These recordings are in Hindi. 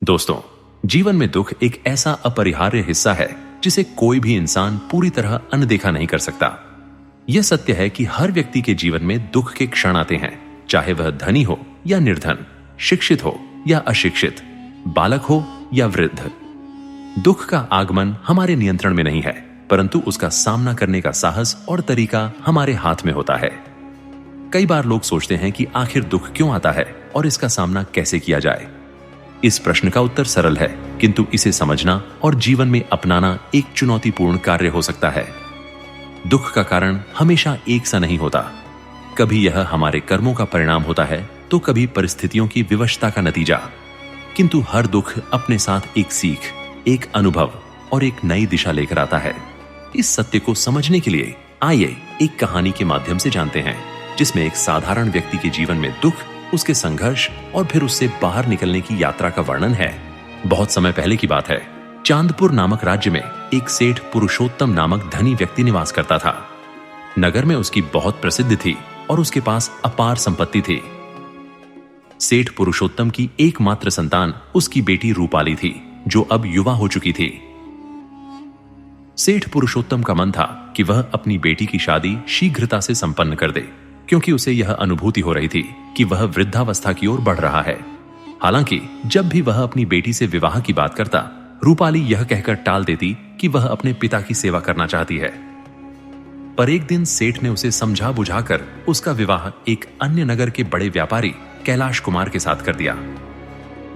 दोस्तों, जीवन में दुख एक ऐसा अपरिहार्य हिस्सा है जिसे कोई भी इंसान पूरी तरह अनदेखा नहीं कर सकता। यह सत्य है कि हर व्यक्ति के जीवन में दुख के क्षण आते हैं, चाहे वह धनी हो या निर्धन, शिक्षित हो या अशिक्षित, बालक हो या वृद्ध। दुख का आगमन हमारे नियंत्रण में नहीं है, परंतु उसका सामना करने का साहस और तरीका हमारे हाथ में होता है। कई बार लोग सोचते हैं कि आखिर दुख क्यों आता है और इसका सामना कैसे किया जाए। इस प्रश्न का उत्तर सरल है, किंतु इसे समझना और जीवन में अपनाना एक चुनौतीपूर्ण कार्य हो सकता है। दुख का कारण हमेशा एक सा नहीं होता। कभी यह हमारे कर्मों का परिणाम होता है, तो कभी परिस्थितियों की विवशता का नतीजा। किंतु हर दुख अपने साथ एक सीख, एक अनुभव और एक नई दिशा लेकर आता है। इस सत्य को समझने के लिए आइए एक कहानी के माध्यम से जानते हैं, जिसमें एक साधारण व्यक्ति के जीवन में दुख, उसके संघर्ष और फिर उससे बाहर निकलने की यात्रा का वर्णन है। बहुत समय पहले की बात है। चांदपुर नामक राज्य में एक सेठ पुरुषोत्तम नामक धनी व्यक्ति निवास करता था। नगर में उसकी बहुत प्रसिद्धि थी और उसके पास अपार संपत्ति थी। सेठ पुरुषोत्तम की एकमात्र संतान उसकी बेटी रूपाली थी, जो अब युवा हो चुकी थी। सेठ पुरुषोत्तम का मन था कि वह अपनी बेटी की शादी शीघ्रता से संपन्न कर दे, क्योंकि उसे यह अनुभूति हो रही थी कि वह वृद्धावस्था की ओर बढ़ रहा है। हालांकि जब भी वह अपनी बेटी से विवाह की बात करता, रूपाली यह कहकर टाल देती कि वह अपने पिता की सेवा करना चाहती है। पर एक दिन सेठ ने उसे समझा बुझाकर उसका विवाह एक अन्य नगर के बड़े व्यापारी कैलाश कुमार के साथ कर दिया।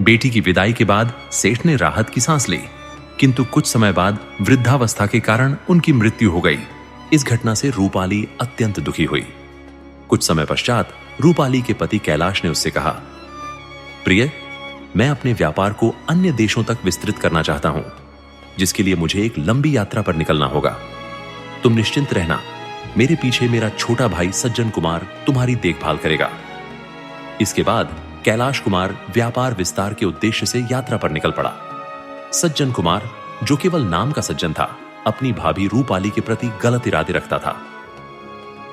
बेटी की विदाई के बाद सेठ ने राहत की सांस ली, किंतु कुछ समय बाद वृद्धावस्था के कारण उनकी मृत्यु हो गई। इस घटना से रूपाली अत्यंत दुखी हुई। कुछ समय पश्चात रूपाली के पति कैलाश ने उससे कहा, प्रिय, मैं अपने व्यापार को अन्य देशों तक विस्तृत करना चाहता हूं, जिसके लिए मुझे एक लंबी यात्रा पर निकलना होगा। तुम निश्चिंत रहना, मेरे पीछे मेरा छोटा भाई सज्जन कुमार तुम्हारी देखभाल करेगा। इसके बाद कैलाश कुमार व्यापार विस्तार के उद्देश्य से यात्रा पर निकल पड़ा। सज्जन कुमार, जो केवल नाम का सज्जन था, अपनी भाभी रूपाली के प्रति गलत इरादे रखता था।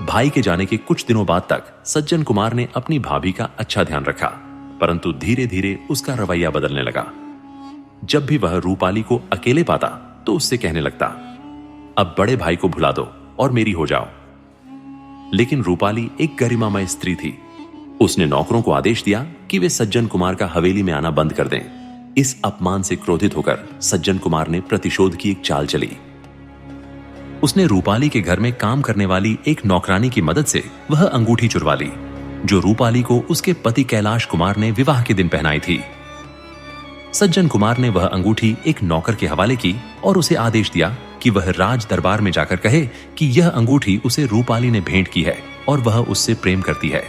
भाई के जाने के कुछ दिनों बाद तक सज्जन कुमार ने अपनी भाभी का अच्छा ध्यान रखा, परंतु धीरे धीरे उसका रवैया बदलने लगा। जब भी वह रूपाली को अकेले पाता तो उससे कहने लगता, अब बड़े भाई को भुला दो और मेरी हो जाओ। लेकिन रूपाली एक गरिमामय स्त्री थी। उसने नौकरों को आदेश दिया कि वे सज्जन कुमार का हवेली में आना बंद कर दें। इस अपमान से क्रोधित होकर सज्जन कुमार ने प्रतिशोध की एक चाल चली। उसने रूपाली के घर में काम करने वाली एक नौकरानी की मदद से वह अंगूठी चुरवा ली, जो रूपाली को उसके पति कैलाश कुमार ने विवाह के दिन पहनाई थी। सज्जन कुमार ने वह अंगूठी एक नौकर के हवाले की और उसे आदेश दिया कि वह राज दरबार में जाकर कहे कि यह अंगूठी उसे रूपाली ने भेंट की है और वह उससे प्रेम करती है।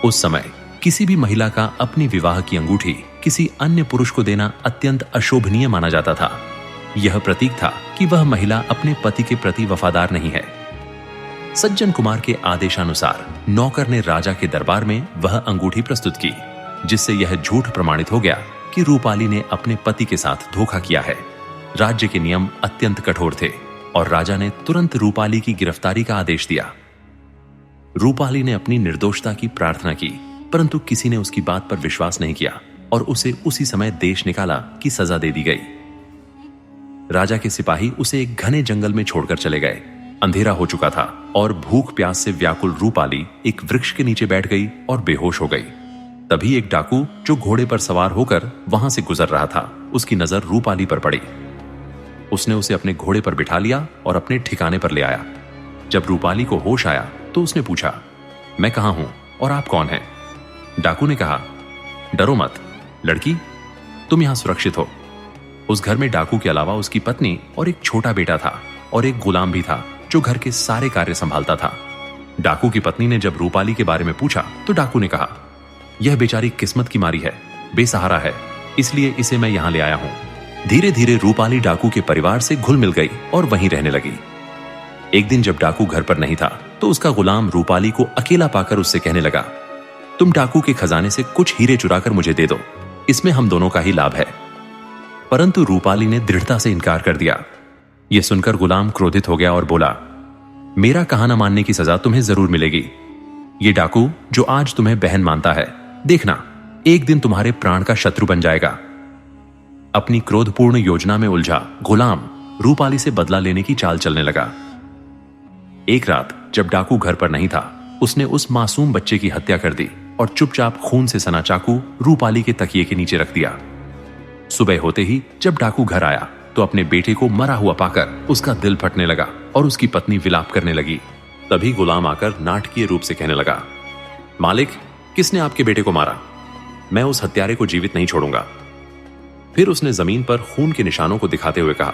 उस समय किसी भी महिला का अपनी विवाह की अंगूठी किसी अन्य पुरुष को देना अत्यंत अशोभनीय माना जाता था। यह प्रतीक था कि वह महिला अपने पति के प्रति वफादार नहीं है। सज्जन कुमार के आदेशानुसार नौकर ने राजा के दरबार में वह अंगूठी प्रस्तुत की, जिससे यह झूठ प्रमाणित हो गया कि रूपाली ने अपने पति के साथ धोखा किया है। राज्य के नियम अत्यंत कठोर थे और राजा ने तुरंत रूपाली की गिरफ्तारी का आदेश दिया। रूपाली ने अपनी निर्दोषता की प्रार्थना की, परंतु किसी ने उसकी बात पर विश्वास नहीं किया और उसे उसी समय देश निकाला की सजा दे दी गई। राजा के सिपाही उसे एक घने जंगल में छोड़कर चले गए। अंधेरा हो चुका था और भूख प्यास से व्याकुल रूपाली एक वृक्ष के नीचे बैठ गई और बेहोश हो गई। तभी एक डाकू, जो घोड़े पर सवार होकर वहां से गुजर रहा था, उसकी नजर रूपाली पर पड़ी। उसने उसे अपने घोड़े पर बिठा लिया और अपने ठिकाने पर ले आया। जब रूपाली को होश आया तो उसने पूछा, मैं कहां हूं और आप कौन हैं? डाकू ने कहा, डरो मत लड़की, तुम यहां सुरक्षित हो। उस घर में डाकू के अलावा उसकी पत्नी और एक छोटा बेटा था और एक गुलाम भी था, जो घर के सारे कार्य संभालता था। डाकू की पत्नी ने जब रूपाली के बारे में पूछा तो डाकू ने कहा, यह बेचारी किस्मत की मारी है, बेसहारा है, इसलिए इसे मैं यहां ले आया हूं। धीरे धीरे रूपाली डाकू के परिवार से घुल मिल गई और वहीं रहने लगी। एक दिन जब डाकू घर पर नहीं था तो उसका गुलाम रूपाली को अकेला पाकर उससे कहने लगा, तुम डाकू के खजाने से कुछ हीरे चुराकर मुझे दे दो, इसमें हम दोनों का ही लाभ है। परंतु रूपाली ने दृढ़ता से इनकार कर दिया। यह सुनकर गुलाम क्रोधित हो गया और बोला, मेरा कहा न मानने की सजा तुम्हें जरूर मिलेगी। ये डाकू जो आज तुम्हें बहन मानता है, देखना एक दिन तुम्हारे प्राण का शत्रु बन जाएगा। अपनी क्रोधपूर्ण योजना में उलझा गुलाम रूपाली से बदला लेने की चाल चलने लगा। एक रात जब डाकू घर पर नहीं था, उसने उस मासूम बच्चे की हत्या कर दी और चुपचाप खून से सना चाकू रूपाली के तकिए के नीचे रख दिया। सुबह होते ही जब डाकू घर आया तो अपने बेटे को मरा हुआ पाकर उसका दिल फटने लगा और उसकी पत्नी विलाप करने लगी। तभी गुलाम आकर नाटकीय रूप से कहने लगा, मालिक, किसने आपके बेटे को मारा? मैं उस हत्यारे को जीवित नहीं छोड़ूंगा। फिर उसने जमीन पर खून के निशानों को दिखाते हुए कहा,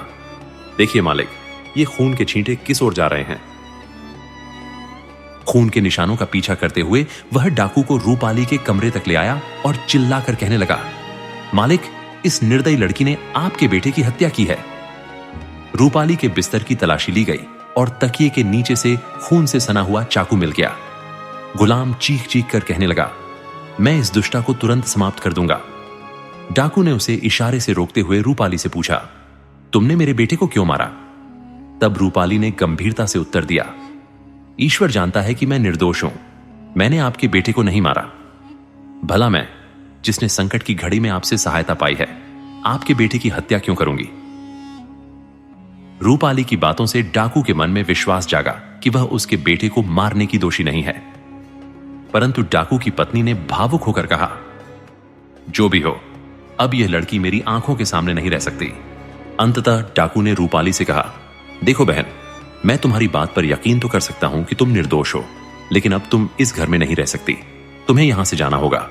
देखिए मालिक, ये खून के छींटे किस ओर जा रहे हैं। खून के निशानों का पीछा करते हुए वह डाकू को रूपाली के कमरे तक ले आया और चिल्लाकर कहने लगा, मालिक, इस निर्दयी लड़की ने आपके बेटे की हत्या की है। रूपाली के बिस्तर की तलाशी ली गई और तकिए के नीचे से खून से सना हुआ चाकू मिल गया। गुलाम चीख चीख कर कहने लगा, मैं इस दुष्टा को तुरंत समाप्त कर दूंगा। डाकू ने उसे इशारे से रोकते हुए रूपाली से पूछा, तुमने मेरे बेटे को क्यों मारा? तब रूपाली ने गंभीरता से उत्तर दिया, ईश्वर जानता है कि मैं निर्दोष हूं। मैंने आपके बेटे को नहीं मारा। भला मैं, जिसने संकट की घड़ी में आपसे सहायता पाई है, आपके बेटे की हत्या क्यों करूंगी? रूपाली की बातों से डाकू के मन में विश्वास जागा कि वह उसके बेटे को मारने की दोषी नहीं है। परंतु डाकू की पत्नी ने भावुक होकर कहा, जो भी हो, अब यह लड़की मेरी आंखों के सामने नहीं रह सकती। अंततः डाकू ने रूपाली से कहा, देखो बहन, मैं तुम्हारी बात पर यकीन तो कर सकता हूं कि तुम निर्दोष हो, लेकिन अब तुम इस घर में नहीं रह सकती। तुम्हें यहां से जाना होगा।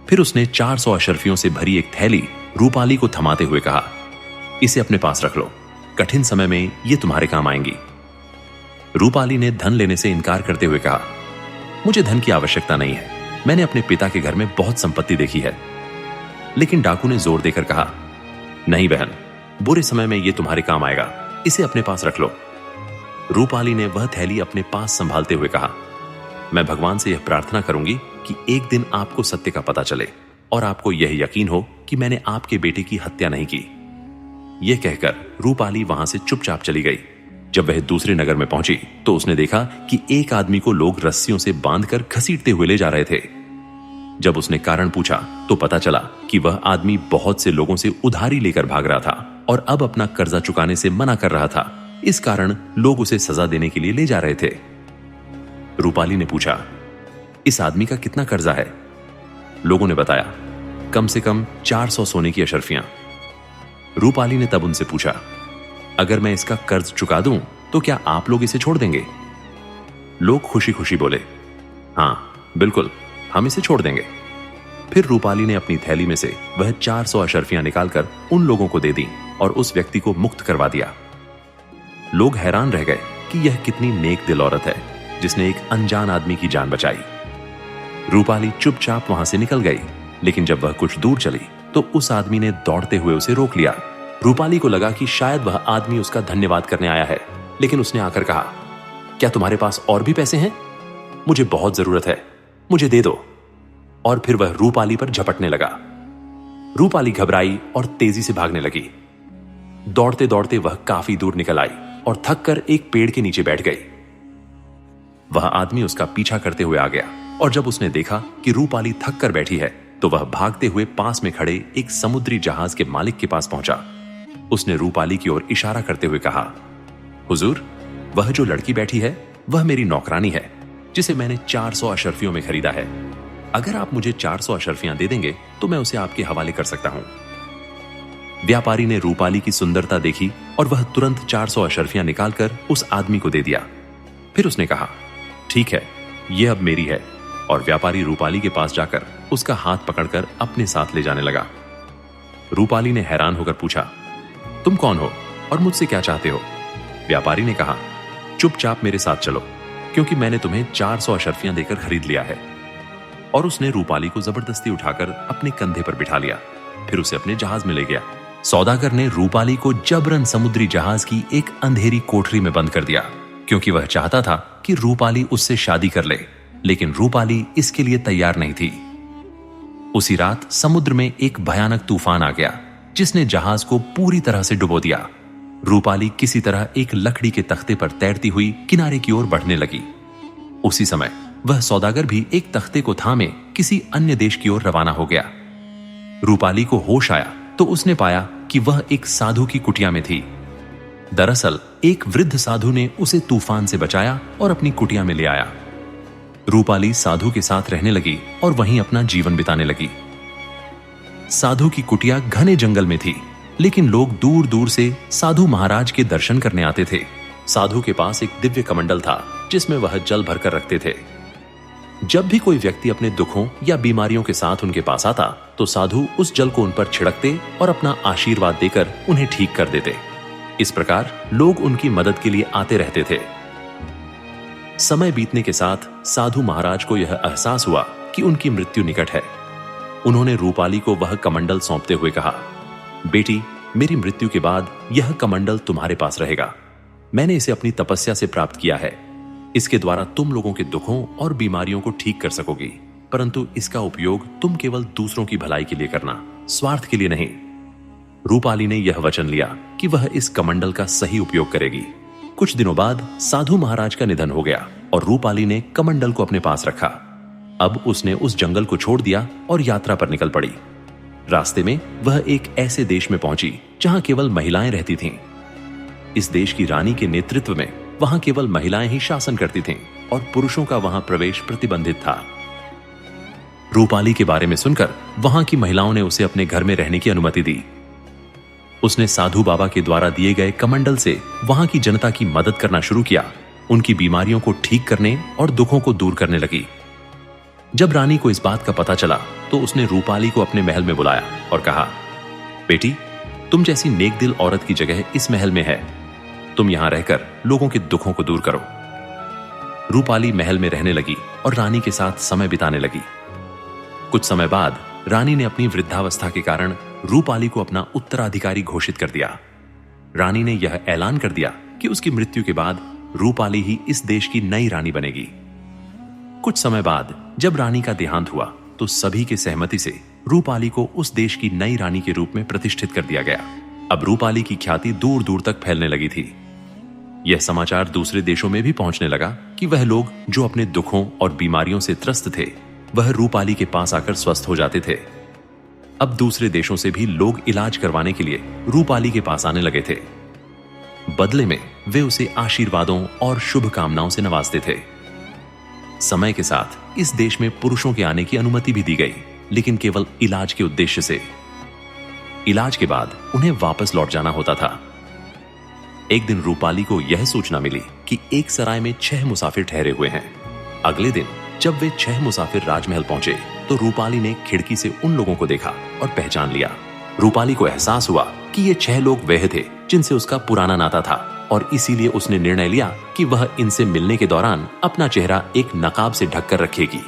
फिर उसने 400 अशर्फियों से भरी एक थैली रूपाली को थमाते हुए कहा, इसे अपने पास रख लो, कठिन समय में ये तुम्हारे काम आएंगी। रूपाली ने धन लेने से इनकार करते हुए कहा, मुझे धन की आवश्यकता नहीं है, मैंने अपने पिता के घर में बहुत संपत्ति देखी है। लेकिन डाकू ने जोर देकर कहा, नहीं बहन, बुरे समय में यह तुम्हारे काम आएगा, इसे अपने पास रख लो। रूपाली ने वह थैली अपने पास संभालते हुए कहा, मैं भगवान से यह प्रार्थना करूंगी कि एक दिन आपको सत्य का पता चले और आपको यह यकीन हो कि मैंने आपके बेटे की हत्या नहीं की। यह कहकर रूपाली वहां से चुपचाप चली गई। जब वह दूसरे नगर में पहुंची तो उसने देखा कि एक आदमी को लोग रस्सियों से बांधकर घसीटते हुए ले जा रहे थे। जब उसने कारण पूछा तो पता चला कि वह आदमी बहुत से लोगों से उधारी लेकर भाग रहा था और अब अपना कर्जा चुकाने से मना कर रहा था। इस कारण लोग उसे सजा देने के लिए ले जा रहे थे। रूपाली ने पूछा, इस आदमी का कितना कर्जा है? लोगों ने बताया, कम से कम 400 सोने की अशर्फियां। रूपाली ने तब उनसे पूछा, अगर मैं इसका कर्ज चुका दूं तो क्या आप लोग इसे छोड़ देंगे? लोग खुशी खुशी बोले, हां बिल्कुल, हम इसे छोड़ देंगे। फिर रूपाली ने अपनी थैली में से वह 400 अशर्फियां निकालकर उन लोगों को दे दी और उस व्यक्ति को मुक्त करवा दिया। लोग हैरान रह गए कि यह कितनी नेक दिल औरत है जिसने एक अनजान आदमी की जान बचाई। रूपाली चुपचाप वहां से निकल गई, लेकिन जब वह कुछ दूर चली तो उस आदमी ने दौड़ते हुए उसे रोक लिया। रूपाली को लगा कि शायद वह आदमी उसका धन्यवाद करने आया है, लेकिन उसने आकर कहा, क्या तुम्हारे पास और भी पैसे हैं? मुझे बहुत जरूरत है, मुझे दे दो। और फिर वह रूपाली पर झपटने लगा। रूपाली घबराई और तेजी से भागने लगी। दौड़ते दौड़ते वह काफी दूर निकल आई और थक कर एक पेड़ के नीचे बैठ गई। वह आदमी उसका पीछा करते हुए आ गया और जब उसने देखा कि रूपाली थक कर बैठी है तो वह भागते हुए पास में खड़े एक समुद्री जहाज के मालिक के पास पहुंचा। उसने रूपाली की ओर इशारा करते हुए कहा, हुजूर, वह जो लड़की बैठी है वह मेरी नौकरानी है जिसे मैंने 400 अशर्फियों में खरीदा है। अगर आप मुझे 400 अशर्फियां दे देंगे तो मैं उसे आपके हवाले कर सकता हूं। व्यापारी ने रूपाली की सुंदरता देखी और वह तुरंत 400 अशर्फियां निकालकर उस आदमी को दे दिया। फिर उसने कहा, ठीक है, यह अब मेरी है। और व्यापारी रूपाली के पास जाकर उसका हाथ पकड़कर अपने साथ ले जाने लगा। रूपाली ने हैरान होकर पूछा, तुम कौन हो और मुझसे क्या चाहते हो? व्यापारी ने कहा, चुपचाप मेरे साथ चलो, क्योंकि मैंने तुम्हें 400 अशर्फियां देकर खरीद लिया है। और उसने रूपाली को जबरदस्ती उठाकर अपने कंधे पर बिठा लिया, फिर उसे अपने जहाज में ले गया। सौदागर ने रूपाली को जबरन समुद्री जहाज की एक अंधेरी कोठरी में बंद कर दिया, क्योंकि वह चाहता था कि रूपाली उससे शादी कर ले, लेकिन रूपाली इसके लिए तैयार नहीं थी। उसी रात समुद्र में एक भयानक तूफान आ गया जिसने जहाज को पूरी तरह से डुबो दिया। रूपाली किसी तरह एक लकड़ी के तख्ते पर तैरती हुई किनारे की ओर बढ़ने लगी। उसी समय वह सौदागर भी एक तख्ते को थामे किसी अन्य देश की ओर रवाना हो गया। रूपाली को होश आया तो उसने पाया कि वह एक साधु की कुटिया में थी। दरअसल एक वृद्ध साधु ने उसे तूफान से बचाया और अपनी कुटिया में ले आया। रूपाली साधु के साथ रहने लगी और वहीं अपना जीवन बिताने लगी। साधु की कुटिया घने जंगल में थी, लेकिन लोग दूर दूर से साधु महाराज के दर्शन करने आते थे। साधु के पास एक दिव्य कमंडल था जिसमें वह जल भरकर रखते थे। जब भी कोई व्यक्ति अपने दुखों या बीमारियों के साथ उनके पास आता तो साधु उस जल को उन पर छिड़कते और अपना आशीर्वाद देकर उन्हें ठीक कर देते। इस प्रकार लोग उनकी मदद के लिए आते रहते थे। समय बीतने के साथ साधु महाराज को यह एहसास हुआ कि उनकी मृत्यु निकट है। उन्होंने रूपाली को वह कमंडल सौंपते हुए कहा, बेटी, मेरी मृत्यु के बाद यह कमंडल तुम्हारे पास रहेगा। मैंने इसे अपनी तपस्या से प्राप्त किया है। इसके द्वारा तुम लोगों के दुखों और बीमारियों को ठीक कर सकोगी, परंतु इसका उपयोग तुम केवल दूसरों की भलाई के लिए करना, स्वार्थ के लिए नहीं। रूपाली ने यह वचन लिया कि वह इस कमंडल का सही उपयोग करेगी। कुछ दिनों बाद साधु महाराज का निधन हो गया और रूपाली ने कमंडल को अपने पास रखा। अब उसने उस जंगल को छोड़ दिया और यात्रा पर निकल पड़ी। रास्ते में वह एक ऐसे देश में पहुंची जहां केवल महिलाएं रहती थीं। इस देश की रानी के नेतृत्व में वहां केवल महिलाएं ही शासन करती थीं और पुरुषों का वहां प्रवेश प्रतिबंधित था। रूपाली के बारे में सुनकर वहां की महिलाओं ने उसे अपने घर में रहने की अनुमति दी। उसने साधु बाबा के द्वारा दिए गए कमंडल से वहां की जनता की मदद करना शुरू किया, उनकी बीमारियों को ठीक करने और दुखों को दूर करने लगी। जब रानी को इस बात का पता चला तो उसने रूपाली को अपने महल में बुलाया और कहा, बेटी, तुम जैसी नेक दिल औरत की जगह इस महल में है। तुम यहां रहकर लोगों के दुखों को दूर करो। रूपाली महल में रहने लगी और रानी के साथ समय बिताने लगी। कुछ समय बाद रानी ने अपनी वृद्धावस्था के कारण रूपाली को अपना उत्तराधिकारी घोषित कर दिया। रानी ने यह ऐलान कर दिया कि उसकी मृत्यु के बाद रूपाली ही इस देश की नई रानी बनेगी। कुछ समय बाद जब रानी का देहांत हुआ तो सभी के सहमति से रूपाली को उस देश की नई रानी के रूप में प्रतिष्ठित कर दिया गया। अब रूपाली की ख्याति दूर दूर तक फैलने लगी थी। यह समाचार दूसरे देशों में भी पहुंचने लगा कि वह लोग जो अपने दुखों और बीमारियों से त्रस्त थे वह रूपाली के पास आकर स्वस्थ हो जाते थे। अब दूसरे देशों से भी लोग इलाज करवाने के लिए रूपाली के पास आने लगे थे। बदले में वे उसे आशीर्वादों और शुभकामनाओं से नवाजते थे। समय के साथ इस देश में पुरुषों के आने की अनुमति भी दी गई, लेकिन केवल इलाज के उद्देश्य से। इलाज के बाद उन्हें वापस लौट जाना होता था। एक दिन रूपाली को यह सूचना मिली कि एक सराय में 6 मुसाफिर ठहरे हुए हैं। अगले दिन जब वे 6 मुसाफिर राजमहल पहुंचे तो रूपाली ने खिड़की से उन लोगों को देखा और पहचान लिया। रूपाली को एहसास हुआ कि ये 6 लोग वह थे जिनसे उसका पुराना नाता था और इसीलिए उसने निर्णय लिया कि वह इनसे मिलने के दौरान अपना चेहरा एक नकाब से ढककर रखेगी।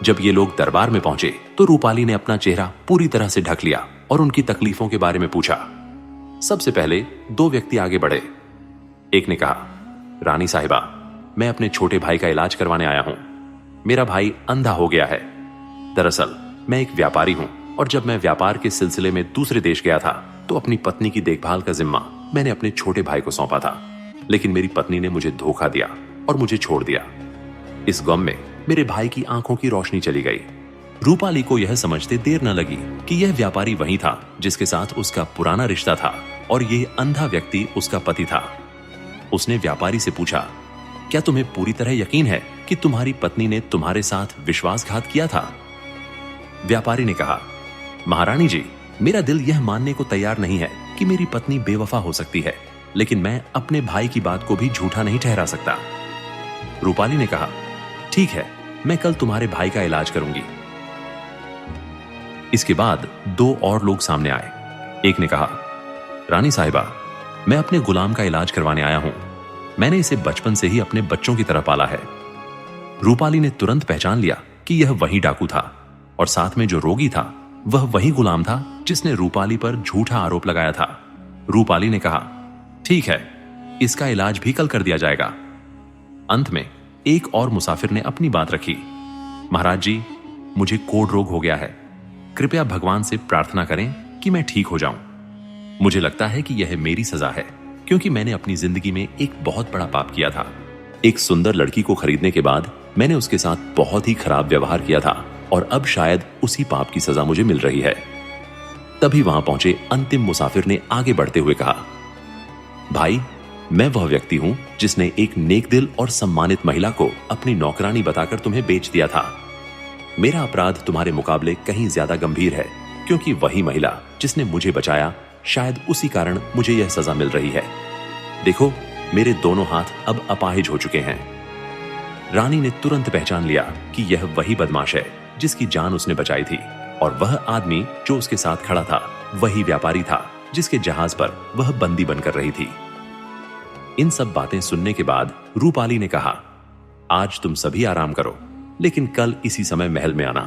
जब ये लोग दरबार में पहुंचे तो रूपाली ने अपना चेहरा पूरी तरह से ढक लिया और उनकी तकलीफों के बारे में पूछा। सबसे पहले 2 व्यक्ति आगे बढ़े। एक ने कहा, रानी साहिबा, मैं अपने छोटे भाई का इलाज करवाने आया हूं। मेरा भाई अंधा हो गया है। दरअसल मैं एक व्यापारी हूं और जब मैं व्यापार के सिलसिले में दूसरे देश गया था तो अपनी पत्नी की देखभाल का जिम्मा मैंने अपने छोटे भाई को सौंपा था, लेकिन मेरी पत्नी ने मुझे धोखा दिया और मुझे छोड़ दिया। इस गम में मेरे भाई की आंखों की रोशनी चली गई। रूपाली को यह समझते देर न लगी कि यह व्यापारी वही था जिसके साथ उसका पुराना रिश्ता था और यह अंधा व्यक्ति उसका पति था। उसने व्यापारी से पूछा, क्या तुम्हें पूरी तरह यकीन है कि तुम्हारी पत्नी ने तुम्हारे साथ विश्वासघात किया था? व्यापारी ने कहा, महारानी जी, मेरा दिल यह मानने को तैयार नहीं है कि मेरी पत्नी बेवफा हो सकती है, लेकिन मैं अपने भाई की बात को भी झूठा नहीं ठहरा सकता। रूपाली ने कहा, ठीक है, मैं कल तुम्हारे भाई का इलाज करूंगी। इसके बाद 2 और लोग सामने आए। एक ने कहा, रानी साहिबा, मैं अपने गुलाम का इलाज करवाने आया हूं। मैंने इसे बचपन से ही अपने बच्चों की तरह पाला है। रूपाली ने तुरंत पहचान लिया कि यह वही डाकू था और साथ में जो रोगी था वह वही गुलाम था जिसने रूपाली पर झूठा आरोप लगाया था। रूपाली ने कहा, ठीक है, इसका इलाज भी कल कर दिया जाएगा। अंत में एक और मुसाफिर ने अपनी बात रखी। महाराज जी, मुझे कोढ़ रोग हो गया है। कृपया भगवान से प्रार्थना करें कि मैं ठीक हो जाऊं। मुझे लगता है कि यह मेरी सजा है, क्योंकि मैंने अपनी जिंदगी में एक बहुत बड़ा पाप किया था। एक सुंदर लड़की को खरीदने के बाद मैंने उसके साथ बहुत ही खराब व्यवहार किया था और अब शायद उसी पाप की सजा मुझे मिल रही है। तभी वहां पहुंचे अंतिम मुसाफिर ने आगे बढ़ते हुए कहा, भाई, मैं वह व्यक्ति हूं जिसने एक नेक दिल और सम्मानित महिला को अपनी नौकरानी बताकर तुम्हें बेच दिया था। मेरा अपराध तुम्हारे मुकाबले कहीं ज्यादा गंभीर है, क्योंकि वही महिला जिसने मुझे बचाया, शायद उसी कारण मुझे यह सजा मिल रही है। देखो, मेरे दोनों हाथ अब अपाहिज हो चुके हैं। रानी ने तुरंत पहचान लिया कि यह वही बदमाश है जिसकी जान उसने बचाई थी, और वह आदमी जो उसके साथ खड़ा था वही व्यापारी था जिसके जहाज पर वह बंदी बनकर रही थी। इन सब बातें सुनने के बाद रूपाली ने कहा, आज तुम सभी आराम करो, लेकिन कल इसी समय महल में आना।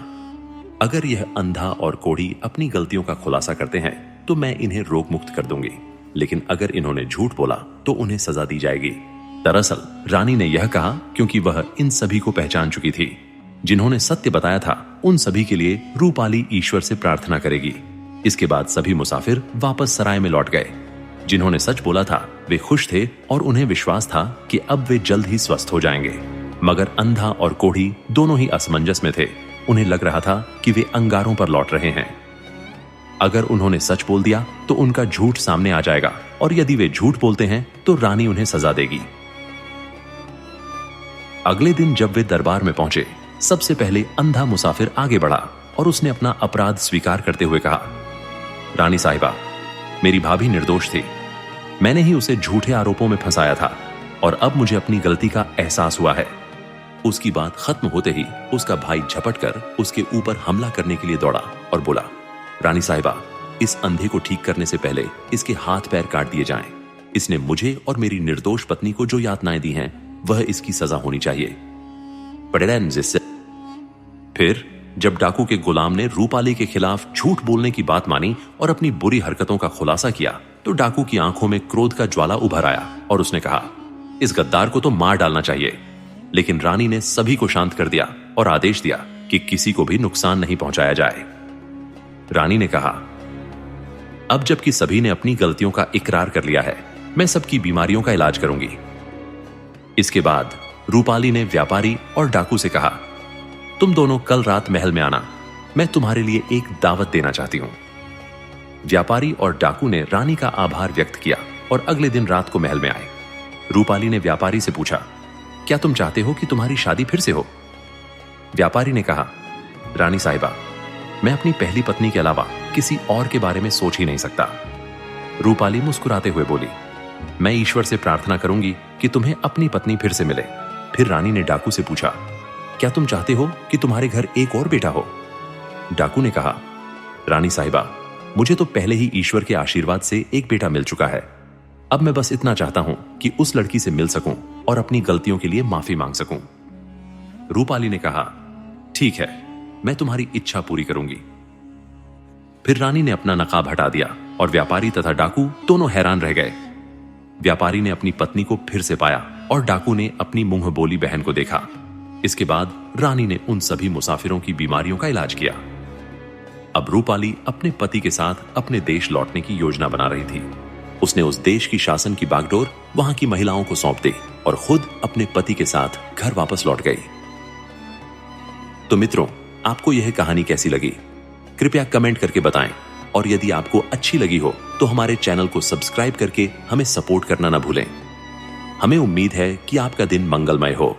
अगर यह अंधा और कोढ़ी अपनी गलतियों का खुलासा करते हैं तो मैं इन्हें रोग मुक्त कर दूंगी, लेकिन अगर इन्होंने झूठ बोला तो उन्हें सजा दी जाएगी। दरअसल रानी ने यह कहा क्योंकि वह इन सभी को पहचान चुकी थी। जिन्होंने सत्य बताया था उन सभी के लिए रूपाली ईश्वर से प्रार्थना करेगी। इसके बाद सभी मुसाफिर वापस सराय में लौट गए। जिन्होंने सच बोला था वे खुश थे और उन्हें विश्वास था कि अब वे जल्द ही स्वस्थ हो जाएंगे, मगर अंधा और कोढ़ी दोनों ही असमंजस में थे। उन्हें लग रहा था कि वे अंगारों पर लौट रहे हैं। अगर उन्होंने सच बोल दिया तो उनका झूठ सामने आ जाएगा, और यदि वे झूठ बोलते हैं तो रानी उन्हें सजा देगी। अगले दिन जब वे दरबार में पहुंचे, सबसे पहले अंधा मुसाफिर आगे बढ़ा और उसने अपना अपराध स्वीकार करते हुए कहा, रानी साहिबा, मेरी भाभी निर्दोष थी। मैंने ही उसे झूठे आरोपों में फंसाया था और अब मुझे अपनी गलती का एहसास हुआ है। उसकी बात खत्म होते ही उसका भाई झपटकर उसके ऊपर हमला करने के लिए दौड़ा और बोला, रानी साहिबा, इस अंधे को ठीक करने से पहले इसके हाथ पैर काट दिए जाएं। इसने मुझे और मेरी निर्दोष पत्नी को जो यातनाएं दी हैं, वह इसकी सजा होनी चाहिए। फिर जब डाकू के गुलाम ने रूपाली के खिलाफ झूठ बोलने की बात मानी और अपनी बुरी हरकतों का खुलासा किया, तो डाकू की आंखों में क्रोध का ज्वाला उभर आया और उसने कहा, इस गद्दार को तो मार डालना चाहिए। लेकिन रानी ने सभी को शांत कर दिया और आदेश दिया कि किसी को भी नुकसान नहीं पहुंचाया जाए। रानी ने कहा, अब जबकि सभी ने अपनी गलतियों का इकरार कर लिया है, मैं सबकी बीमारियों का इलाज करूंगी। इसके बाद रूपाली ने व्यापारी और डाकू से कहा, तुम दोनों कल रात महल में आना, मैं तुम्हारे लिए एक दावत देना चाहती हूं। व्यापारी और डाकू ने रानी का आभार व्यक्त किया और अगले दिन रात को महल में आए। रूपाली ने व्यापारी से पूछा, क्या तुम चाहते हो कि तुम्हारी शादी फिर से हो? व्यापारी ने कहा, रानी साहिबा, मैं अपनी पहली पत्नी के अलावा किसी और के बारे में सोच ही नहीं सकता। रूपाली मुस्कुराते हुए बोली, मैं ईश्वर से प्रार्थना करूंगी कि तुम्हें अपनी पत्नी फिर से मिले। फिर रानी ने डाकू से पूछा, क्या तुम चाहते हो कि तुम्हारे घर एक और बेटा हो? डाकू ने कहा, रानी साहिबा, मुझे तो पहले ही ईश्वर के आशीर्वाद से एक बेटा मिल चुका है। अब मैं बस इतना चाहता हूं कि उस लड़की से मिल सकूं और अपनी गलतियों के लिए माफी मांग सकूं। रूपाली ने कहा, ठीक है, मैं तुम्हारी इच्छा पूरी करूंगी। फिर रानी ने अपना नकाब हटा दिया और व्यापारी तथा डाकू दोनों हैरान रह गए। व्यापारी ने अपनी पत्नी को फिर से पाया और डाकू ने अपनी मुंह बोली बहन को देखा। इसके बाद रानी ने उन सभी मुसाफिरों की बीमारियों का इलाज किया। अब रूपाली अपने पति के साथ अपने देश लौटने की योजना बना रही थी। उसने उस देश की शासन की बागडोर वहां की महिलाओं को सौंप दी और खुद अपने पति के साथ घर वापस लौट गई। तो मित्रों, आपको यह कहानी कैसी लगी? कृपया कमेंट करके बताएं, और यदि आपको अच्छी लगी हो तो हमारे चैनल को सब्सक्राइब करके हमें सपोर्ट करना ना भूलें। हमें उम्मीद है कि आपका दिन मंगलमय हो।